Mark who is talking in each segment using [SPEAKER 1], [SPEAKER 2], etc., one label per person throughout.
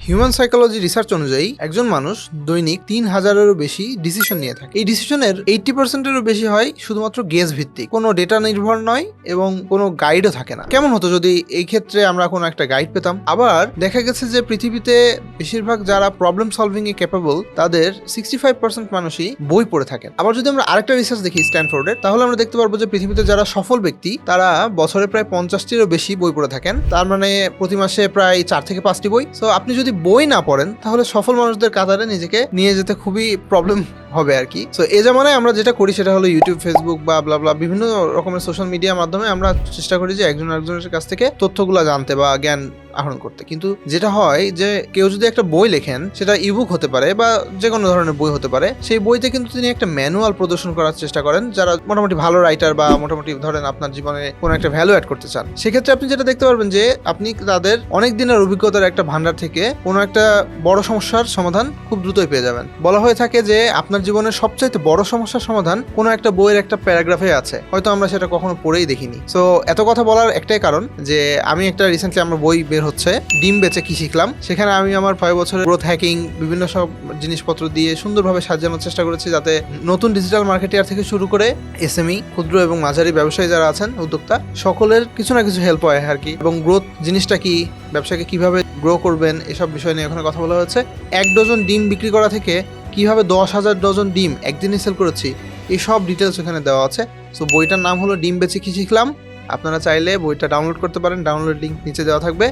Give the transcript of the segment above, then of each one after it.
[SPEAKER 1] Human psychology research অনুযায়ী একজন মানুষ দৈনিক ৩,০০০-এরও বেশি ডিসিশন নিয়ে থাকে। এই ডিসিশনের 80%-এরও বেশি হয় শুধুমাত্র গেস ভিত্তিক, কোনো ডেটা নির্ভর নয় এবং কোনো গাইডও থাকে না। কেমন হতো যদি এই ক্ষেত্রে আমরা কোনো একটা গাইড পেতাম? আবার দেখা গেছে যে পৃথিবীতে বেশিরভাগ যারা প্রবলেম সলভিং এ ক্যাপাবল তাদের 65% মানুষই বই পড়ে থাকেন। আবার যদি আমরা আরেকটা রিসার্চ দেখি স্ট্যানফোর্ডের, তাহলে আমরা দেখতে পারবো যে পৃথিবীতে যারা সফল ব্যক্তি তারা বছরে প্রায় 50টিরও বেশি বই পড়ে থাকেন। তার মানে প্রতি মাসে প্রায় 4 থেকে 5টি বই। সো আপনি যদি বই না পড়েন তাহলে সফল মানুষদের কাতারে নিজেকে নিয়ে যেতে খুবই প্রবলেম হবে আর কি। সো এই জামানায় আমরা যেটা করি সেটা হলো ইউটিউব, ফেসবুক বা ব্লা বিভিন্ন রকমের সোশ্যাল মিডিয়ার মাধ্যমে আমরা চেষ্টা করি যে একজন আরেকজনের কাছ থেকে তথ্যগুলো জানতে বা জ্ঞান আহরণ করতে। কিন্তু যেটা হয় যে কেউ যদি একটা বই লেখেন, সেটা ইবুক হতে পারে বা যে কোনো ধরনের বই হতে পারে, সেই বইতে কিন্তু তিনি একটা ম্যানুয়াল প্রদর্শন করার চেষ্টা করেন যারা মোটামুটি ভালো রাইটার বা মোটামুটি ধরেন আপনার জীবনে কোনো একটা ভ্যালু অ্যাড করতে চান। সেক্ষেত্রে আপনি যেটা দেখতে পারবেন যে আপনি তাদের অনেক দিনের অভিজ্ঞতার একটা ভান্ডার থেকে কোনো একটা বড় সমস্যার সমাধান খুব দ্রুতই পেয়ে যাবেন। বলা হয়ে থাকে যে আপনার জীবনের সবচাইতে বড় সমস্যার সমাধান কোনো একটা বইয়ের একটা প্যারাগ্রাফে আছে, হয়তো আমরা সেটা কখনো পড়েই দেখিনি। সো এত কথা বলার একটাই কারণ যে আমি একটা রিসেন্টলি আমার বই বের হচ্ছে, ডিম বেচে কি শিখলাম, সেখানে আমি আমার 5 বছরের গ্রোথ হ্যাকিং বিভিন্ন সব জিনিসপত্র দিয়ে সুন্দরভাবে সাজানোর চেষ্টা করেছি যাতে নতুন ডিজিটাল মার্কেটিয়ার থেকে শুরু করে এসএমই, ক্ষুদ্র এবং মাঝারি ব্যবসায়ী যারা আছেন, উদ্যোক্তা, সকলের কিছু না কিছু হেল্প হয় আর কি। এবং গ্রোথ জিনিসটা কি, ব্যবসাকে কিভাবে গ্রো করবেন, এসব বিষয় নিয়ে ওখানে কথা বলা হয়েছে। 1 ডজন ডিম বিক্রি করা থেকে কিভাবে 10,000 ডজন ডিম একদিনে সেল করেছি, এই সব ডিটেলস ওখানে দেওয়া আছে। সো বইটার নাম হলো ডিম বেচে কি শিখলাম। আপনারা চাইলে বইটা ডাউনলোড করতে পারেন, ডাউনলোড লিঙ্ক নিচে দেওয়া থাকবে।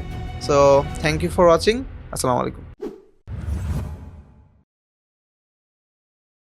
[SPEAKER 1] So thank you for watching. আসসালামু আলাইকুম।